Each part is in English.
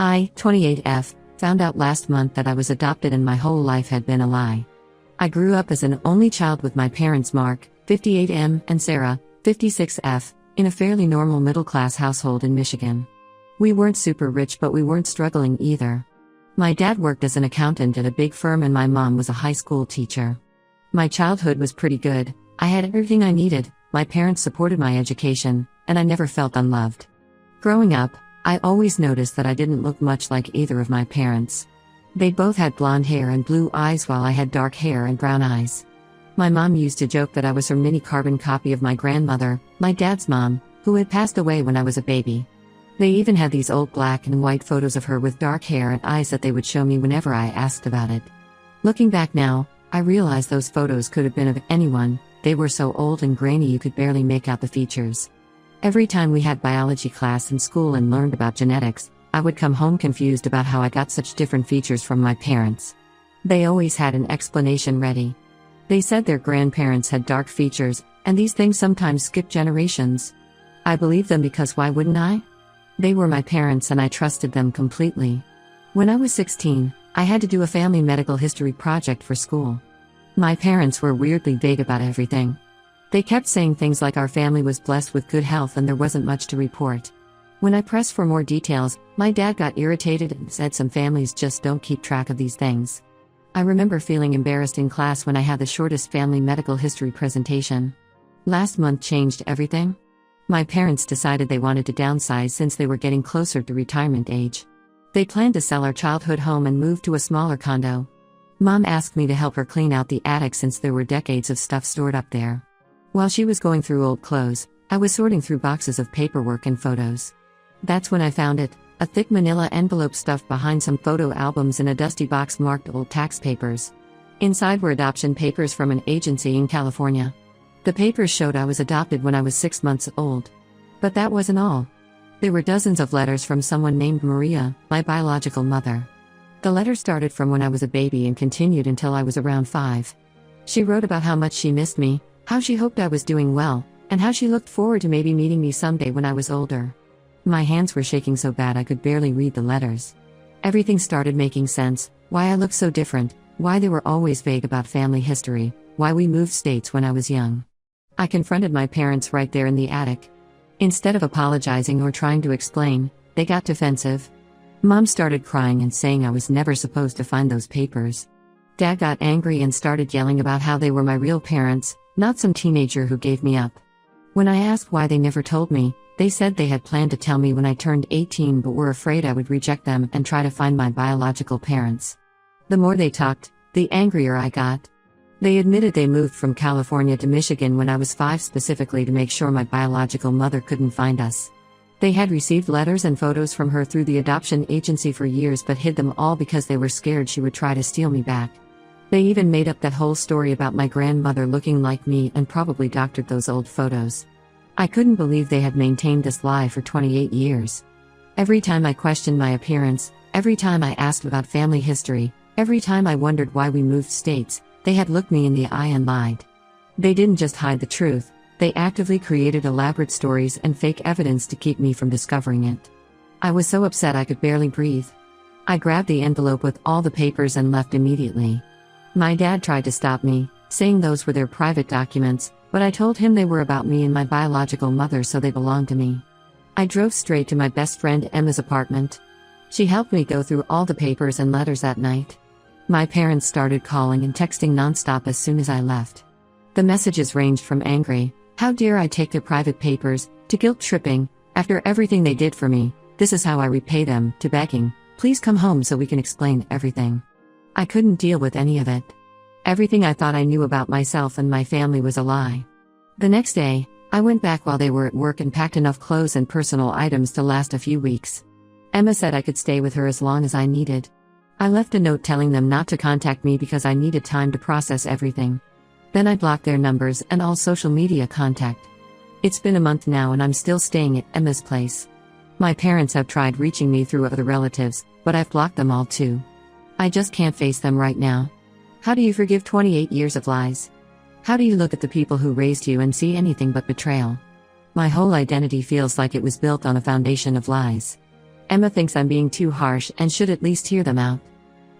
I, 28F, found out last month that I was adopted and my whole life had been a lie. I grew up as an only child with my parents Mark, 58M, and Sarah, 56F, in a fairly normal middle-class household in Michigan. We weren't super rich, but we weren't struggling either. My dad worked as an accountant at a big firm and my mom was a high school teacher. My childhood was pretty good. I had everything I needed, my parents supported my education, and I never felt unloved. Growing up, I always noticed that I didn't look much like either of my parents. They both had blonde hair and blue eyes while I had dark hair and brown eyes. My mom used to joke that I was her mini carbon copy of my grandmother, my dad's mom, who had passed away when I was a baby. They even had these old black and white photos of her with dark hair and eyes that they would show me whenever I asked about it. Looking back now, I realize those photos could have been of anyone. They were so old and grainy you could barely make out the features. Every time we had biology class in school and learned about genetics, I would come home confused about how I got such different features from my parents. They always had an explanation ready. They said their grandparents had dark features, and these things sometimes skip generations. I believed them because why wouldn't I? They were my parents and I trusted them completely. When I was 16, I had to do a family medical history project for school. My parents were weirdly vague about everything. They kept saying things like our family was blessed with good health and there wasn't much to report. When I pressed for more details, my dad got irritated and said some families just don't keep track of these things. I remember feeling embarrassed in class when I had the shortest family medical history presentation. Last month changed everything. My parents decided they wanted to downsize since they were getting closer to retirement age. They planned to sell our childhood home and move to a smaller condo. Mom asked me to help her clean out the attic since there were decades of stuff stored up there. While she was going through old clothes, I was sorting through boxes of paperwork and photos. That's when I found it, a thick manila envelope stuffed behind some photo albums in a dusty box marked old tax papers. Inside were adoption papers from an agency in California. The papers showed I was adopted when I was 6 months old. But that wasn't all. There were dozens of letters from someone named Maria, my biological mother. The letter started from when I was a baby and continued until I was around 5. She wrote about how much she missed me, how she hoped I was doing well, and how she looked forward to maybe meeting me someday when I was older. My hands were shaking so bad I could barely read the letters. Everything started making sense, why I looked so different, why they were always vague about family history, why we moved states when I was young. I confronted my parents right there in the attic. Instead of apologizing or trying to explain, they got defensive. Mom started crying and saying I was never supposed to find those papers. Dad got angry and started yelling about how they were my real parents, not some teenager who gave me up. When I asked why they never told me, they said they had planned to tell me when I turned 18 but were afraid I would reject them and try to find my biological parents. The more they talked, the angrier I got. They admitted they moved from California to Michigan when I was 5 specifically to make sure my biological mother couldn't find us. They had received letters and photos from her through the adoption agency for years but hid them all because they were scared she would try to steal me back. They even made up that whole story about my grandmother looking like me and probably doctored those old photos. I couldn't believe they had maintained this lie for 28 years. Every time I questioned my appearance, every time I asked about family history, every time I wondered why we moved states, they had looked me in the eye and lied. They didn't just hide the truth, they actively created elaborate stories and fake evidence to keep me from discovering it. I was so upset I could barely breathe. I grabbed the envelope with all the papers and left immediately. My dad tried to stop me, saying those were their private documents, but I told him they were about me and my biological mother so they belonged to me. I drove straight to my best friend Emma's apartment. She helped me go through all the papers and letters that night. My parents started calling and texting nonstop as soon as I left. The messages ranged from angry, "How dare I take their private papers," to guilt-tripping, "After everything they did for me, this is how I repay them," to begging, "Please come home so we can explain everything." I couldn't deal with any of it. Everything I thought I knew about myself and my family was a lie. The next day, I went back while they were at work and packed enough clothes and personal items to last a few weeks. Emma said I could stay with her as long as I needed. I left a note telling them not to contact me because I needed time to process everything. Then I blocked their numbers and all social media contact. It's been a month now and I'm still staying at Emma's place. My parents have tried reaching me through other relatives, but I've blocked them all too. I just can't face them right now. How do you forgive 28 years of lies? How do you look at the people who raised you and see anything but betrayal? My whole identity feels like it was built on a foundation of lies. Emma thinks I'm being too harsh and should at least hear them out.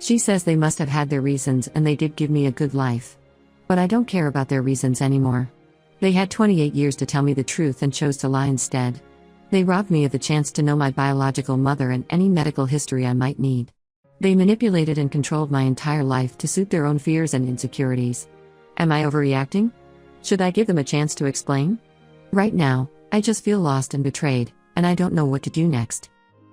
She says they must have had their reasons and they did give me a good life. But I don't care about their reasons anymore. They had 28 years to tell me the truth and chose to lie instead. They robbed me of the chance to know my biological mother and any medical history I might need. They manipulated and controlled my entire life to suit their own fears and insecurities. Am I overreacting? Should I give them a chance to explain? Right now, I just feel lost and betrayed, and I don't know what to do next.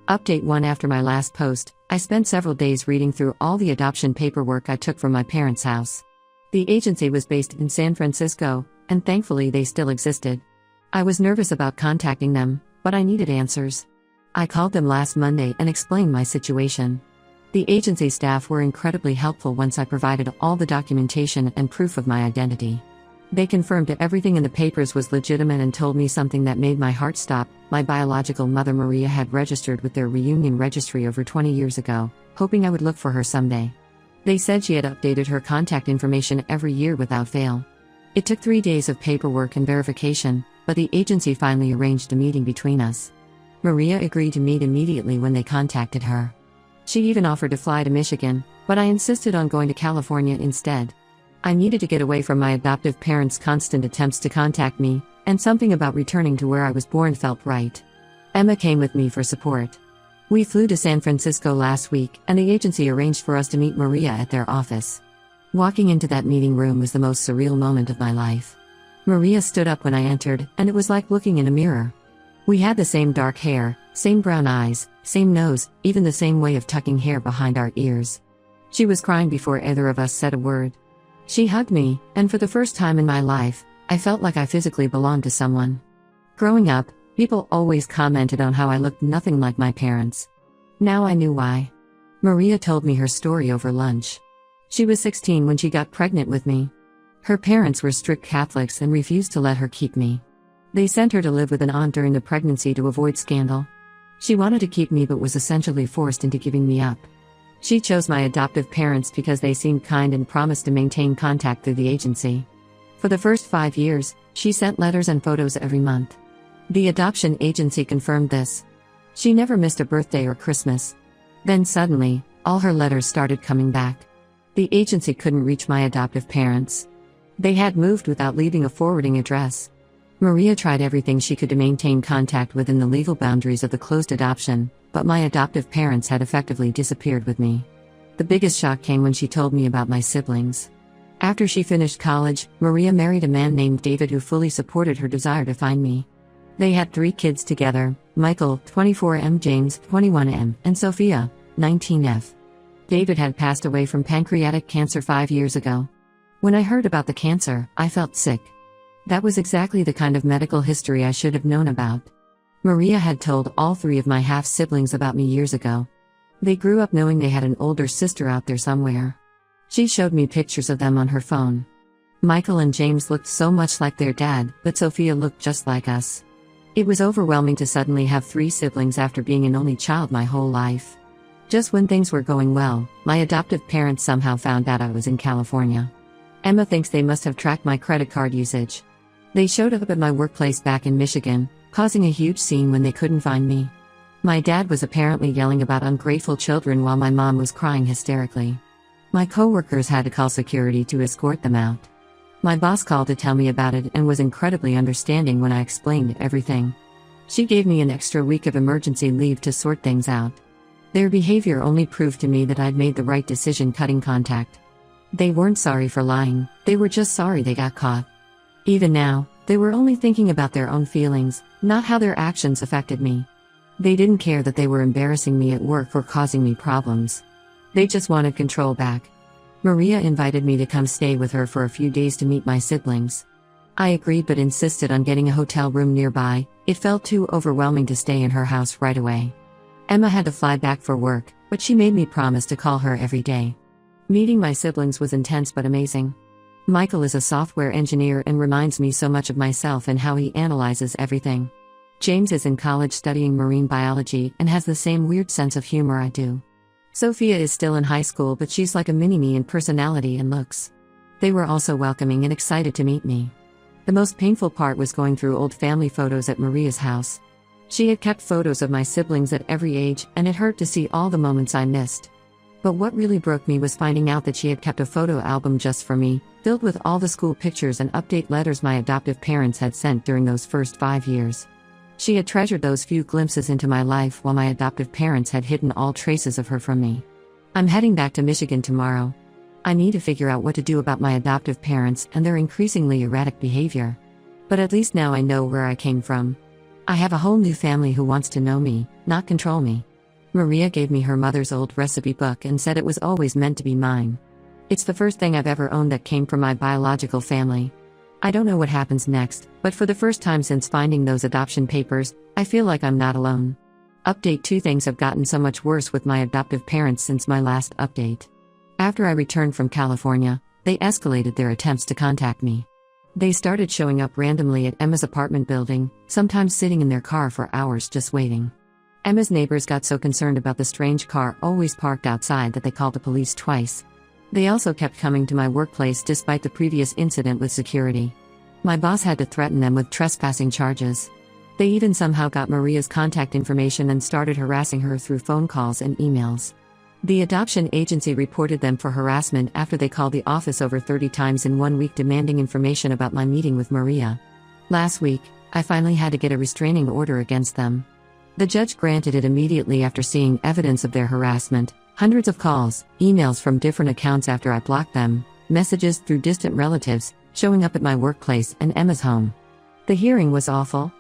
Update 1. After my last post, I spent several days reading through all the adoption paperwork I took from my parents' house. The agency was based in San Francisco, and thankfully they still existed. I was nervous about contacting them, but I needed answers. I called them last Monday and explained my situation. The agency staff were incredibly helpful once I provided all the documentation and proof of my identity. They confirmed that everything in the papers was legitimate and told me something that made my heart stop. My biological mother Maria had registered with their reunion registry over 20 years ago, hoping I would look for her someday. They said she had updated her contact information every year without fail. It took 3 days of paperwork and verification, but the agency finally arranged a meeting between us. Maria agreed to meet immediately when they contacted her. She even offered to fly to Michigan, but I insisted on going to California instead. I needed to get away from my adoptive parents' constant attempts to contact me, and something about returning to where I was born felt right. Emma came with me for support. We flew to San Francisco last week, and the agency arranged for us to meet Maria at their office. Walking into that meeting room was the most surreal moment of my life. Maria stood up when I entered, and it was like looking in a mirror. We had the same dark hair, same brown eyes, same nose, even the same way of tucking hair behind our ears. She was crying before either of us said a word. She hugged me, and for the first time in my life, I felt like I physically belonged to someone. Growing up, people always commented on how I looked nothing like my parents. Now I knew why. Maria told me her story over lunch. She was 16 when she got pregnant with me. Her parents were strict Catholics and refused to let her keep me. They sent her to live with an aunt during the pregnancy to avoid scandal. She wanted to keep me but was essentially forced into giving me up. She chose my adoptive parents because they seemed kind and promised to maintain contact through the agency. For the first 5 years, she sent letters and photos every month. The adoption agency confirmed this. She never missed a birthday or Christmas. Then suddenly, all her letters started coming back. The agency couldn't reach my adoptive parents. They had moved without leaving a forwarding address. Maria tried everything she could to maintain contact within the legal boundaries of the closed adoption, but my adoptive parents had effectively disappeared with me. The biggest shock came when she told me about my siblings. After she finished college, Maria married a man named David who fully supported her desire to find me. They had 3 kids together, Michael, 24M, James, 21M, and Sophia, 19F. David had passed away from pancreatic cancer 5 years ago. When I heard about the cancer, I felt sick. That was exactly the kind of medical history I should have known about. Maria had told all 3 of my half-siblings about me years ago. They grew up knowing they had an older sister out there somewhere. She showed me pictures of them on her phone. Michael and James looked so much like their dad, but Sophia looked just like us. It was overwhelming to suddenly have 3 siblings after being an only child my whole life. Just when things were going well, my adoptive parents somehow found out I was in California. Emma thinks they must have tracked my credit card usage. They showed up at my workplace back in Michigan, causing a huge scene when they couldn't find me. My dad was apparently yelling about ungrateful children while my mom was crying hysterically. My coworkers had to call security to escort them out. My boss called to tell me about it and was incredibly understanding when I explained everything. She gave me an extra week of emergency leave to sort things out. Their behavior only proved to me that I'd made the right decision cutting contact. They weren't sorry for lying, they were just sorry they got caught. Even now, they were only thinking about their own feelings, not how their actions affected me. They didn't care that they were embarrassing me at work or causing me problems. They just wanted control back. Maria invited me to come stay with her for a few days to meet my siblings. I agreed but insisted on getting a hotel room nearby. It felt too overwhelming to stay in her house right away. Emma had to fly back for work, but she made me promise to call her every day. Meeting my siblings was intense but amazing. Michael is a software engineer and reminds me so much of myself and how he analyzes everything. James is in college studying marine biology and has the same weird sense of humor I do. Sophia is still in high school but she's like a mini-me in personality and looks. They were also welcoming and excited to meet me. The most painful part was going through old family photos at Maria's house. She had kept photos of my siblings at every age, and it hurt to see all the moments I missed. But what really broke me was finding out that she had kept a photo album just for me, filled with all the school pictures and update letters my adoptive parents had sent during those first 5 years. She had treasured those few glimpses into my life while my adoptive parents had hidden all traces of her from me. I'm heading back to Michigan tomorrow. I need to figure out what to do about my adoptive parents and their increasingly erratic behavior. But at least now I know where I came from. I have a whole new family who wants to know me, not control me. Maria gave me her mother's old recipe book and said it was always meant to be mine. It's the first thing I've ever owned that came from my biological family. I don't know what happens next, but for the first time since finding those adoption papers, I feel like I'm not alone. Update 2: Things have gotten so much worse with my adoptive parents since my last update. After I returned from California, they escalated their attempts to contact me. They started showing up randomly at Emma's apartment building, sometimes sitting in their car for hours just waiting. Emma's neighbors got so concerned about the strange car always parked outside that they called the police twice. They also kept coming to my workplace despite the previous incident with security. My boss had to threaten them with trespassing charges. They even somehow got Maria's contact information and started harassing her through phone calls and emails. The adoption agency reported them for harassment after they called the office over 30 times in 1 week demanding information about my meeting with Maria. Last week, I finally had to get a restraining order against them. The judge granted it immediately after seeing evidence of their harassment, hundreds of calls, emails from different accounts after I blocked them, messages through distant relatives, showing up at my workplace and Emma's home. The hearing was awful.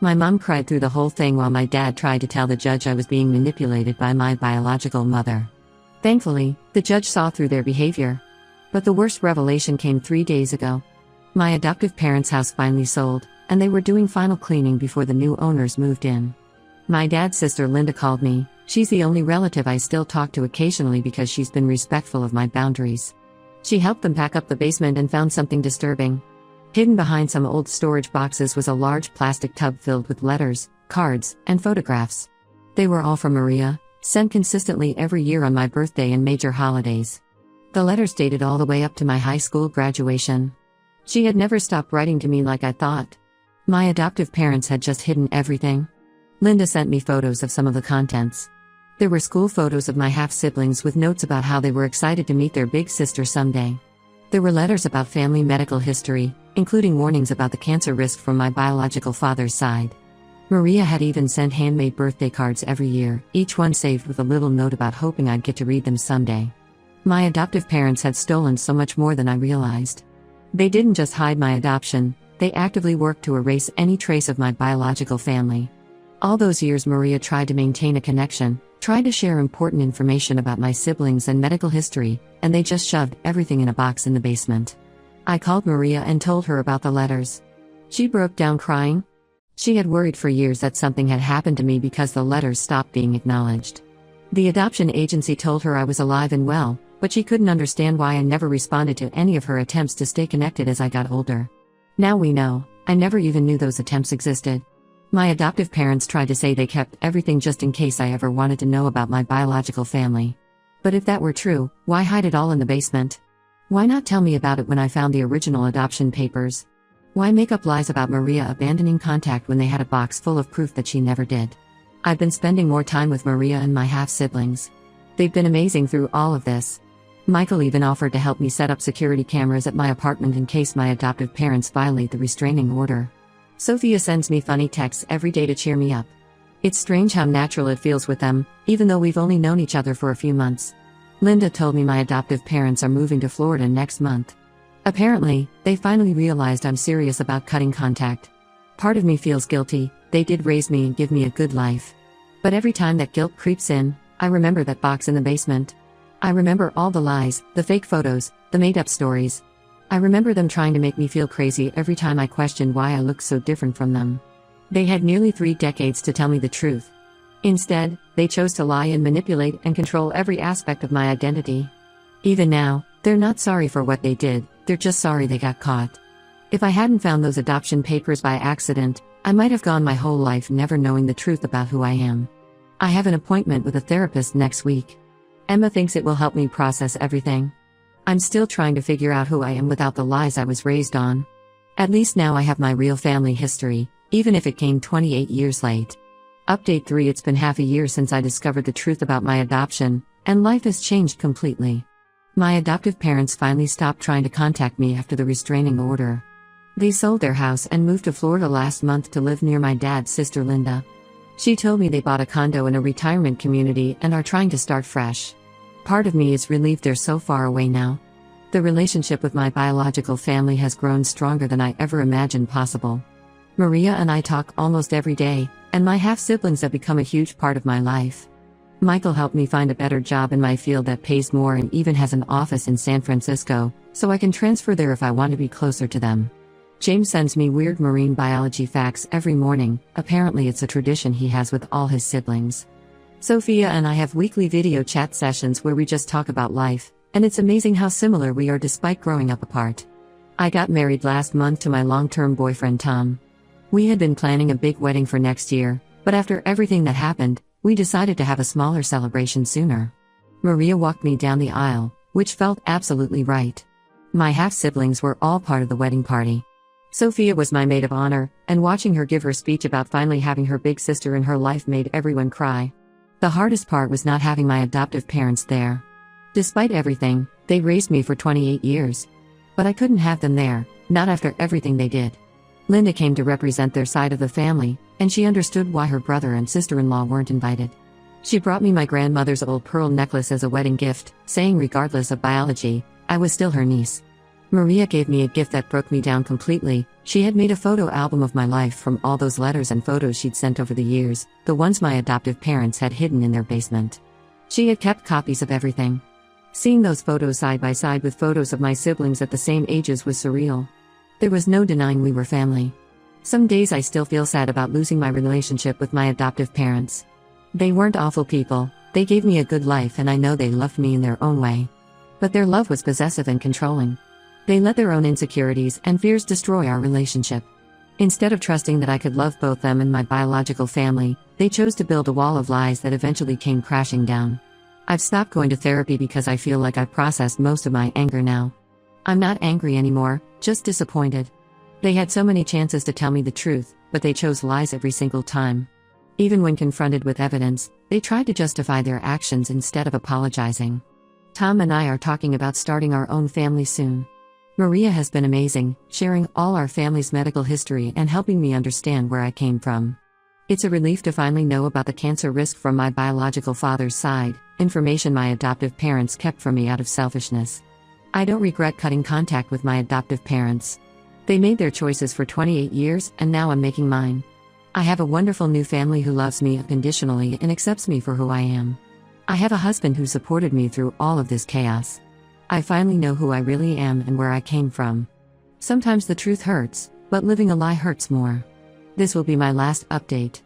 My mom cried through the whole thing while my dad tried to tell the judge I was being manipulated by my biological mother. Thankfully, the judge saw through their behavior. But the worst revelation came 3 days ago. My adoptive parents' house finally sold, and they were doing final cleaning before the new owners moved in. My dad's sister Linda called me. She's the only relative I still talk to occasionally because she's been respectful of my boundaries. She helped them pack up the basement and found something disturbing. Hidden behind some old storage boxes was a large plastic tub filled with letters, cards, and photographs. They were all from Maria, sent consistently every year on my birthday and major holidays. The letters dated all the way up to my high school graduation. She had never stopped writing to me like I thought. My adoptive parents had just hidden everything. Linda sent me photos of some of the contents. There were school photos of my half-siblings with notes about how they were excited to meet their big sister someday. There were letters about family medical history, including warnings about the cancer risk from my biological father's side. Maria had even sent handmade birthday cards every year, each one saved with a little note about hoping I'd get to read them someday. My adoptive parents had stolen so much more than I realized. They didn't just hide my adoption, they actively worked to erase any trace of my biological family. All those years Maria tried to maintain a connection, tried to share important information about my siblings and medical history, and they just shoved everything in a box in the basement. I called Maria and told her about the letters. She broke down crying. She had worried for years that something had happened to me because the letters stopped being acknowledged. The adoption agency told her I was alive and well, but she couldn't understand why I never responded to any of her attempts to stay connected as I got older. Now we know, I never even knew those attempts existed. My adoptive parents tried to say they kept everything just in case I ever wanted to know about my biological family. But if that were true, why hide it all in the basement? Why not tell me about it when I found the original adoption papers? Why make up lies about Maria abandoning contact when they had a box full of proof that she never did? I've been spending more time with Maria and my half-siblings. They've been amazing through all of this. Michael even offered to help me set up security cameras at my apartment in case my adoptive parents violate the restraining order. Sophia sends me funny texts every day to cheer me up. It's strange how natural it feels with them, even though we've only known each other for a few months. Linda told me my adoptive parents are moving to Florida next month. Apparently, they finally realized I'm serious about cutting contact. Part of me feels guilty, they did raise me and give me a good life. But every time that guilt creeps in, I remember that box in the basement. I remember all the lies, the fake photos, the made-up stories. I remember them trying to make me feel crazy every time I questioned why I looked so different from them. They had nearly 3 decades to tell me the truth. Instead, they chose to lie and manipulate and control every aspect of my identity. Even now, they're not sorry for what they did, they're just sorry they got caught. If I hadn't found those adoption papers by accident, I might have gone my whole life never knowing the truth about who I am. I have an appointment with a therapist next week. Emma thinks it will help me process everything. I'm still trying to figure out who I am without the lies I was raised on. At least now I have my real family history, even if it came 28 years late. Update 3. It's been half a year since I discovered the truth about my adoption, and life has changed completely. My adoptive parents finally stopped trying to contact me after the restraining order. They sold their house and moved to Florida last month to live near my dad's sister Linda. She told me they bought a condo in a retirement community and are trying to start fresh. Part of me is relieved they're so far away now. The relationship with my biological family has grown stronger than I ever imagined possible. Maria and I talk almost every day, and my half-siblings have become a huge part of my life. Michael helped me find a better job in my field that pays more and even has an office in San Francisco, so I can transfer there if I want to be closer to them. James sends me weird marine biology facts every morning. Apparently it's a tradition he has with all his siblings. Sophia and I have weekly video chat sessions where we just talk about life, and it's amazing how similar we are despite growing up apart. I got married last month to my long-term boyfriend Tom. We had been planning a big wedding for next year, but after everything that happened, we decided to have a smaller celebration sooner. Maria walked me down the aisle, which felt absolutely right. My half-siblings were all part of the wedding party. Sophia was my maid of honor, and watching her give her speech about finally having her big sister in her life made everyone cry. The hardest part was not having my adoptive parents there. Despite everything, they raised me for 28 years. But I couldn't have them there, not after everything they did. Linda came to represent their side of the family, and she understood why her brother and sister-in-law weren't invited. She brought me my grandmother's old pearl necklace as a wedding gift, saying regardless of biology, I was still her niece. Maria gave me a gift that broke me down completely. She had made a photo album of my life from all those letters and photos she'd sent over the years, the ones my adoptive parents had hidden in their basement. She had kept copies of everything. Seeing those photos side by side with photos of my siblings at the same ages was surreal. There was no denying we were family. Some days I still feel sad about losing my relationship with my adoptive parents. They weren't awful people, they gave me a good life and I know they loved me in their own way. But their love was possessive and controlling. They let their own insecurities and fears destroy our relationship. Instead of trusting that I could love both them and my biological family, they chose to build a wall of lies that eventually came crashing down. I've stopped going to therapy because I feel like I've processed most of my anger now. I'm not angry anymore, just disappointed. They had so many chances to tell me the truth, but they chose lies every single time. Even when confronted with evidence, they tried to justify their actions instead of apologizing. Tom and I are talking about starting our own family soon. Maria has been amazing, sharing all our family's medical history and helping me understand where I came from. It's a relief to finally know about the cancer risk from my biological father's side, information my adoptive parents kept from me out of selfishness. I don't regret cutting contact with my adoptive parents. They made their choices for 28 years, and now I'm making mine. I have a wonderful new family who loves me unconditionally and accepts me for who I am. I have a husband who supported me through all of this chaos. I finally know who I really am and where I came from. Sometimes the truth hurts, but living a lie hurts more. This will be my last update.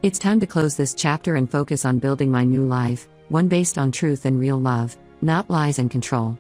It's time to close this chapter and focus on building my new life, one based on truth and real love, not lies and control.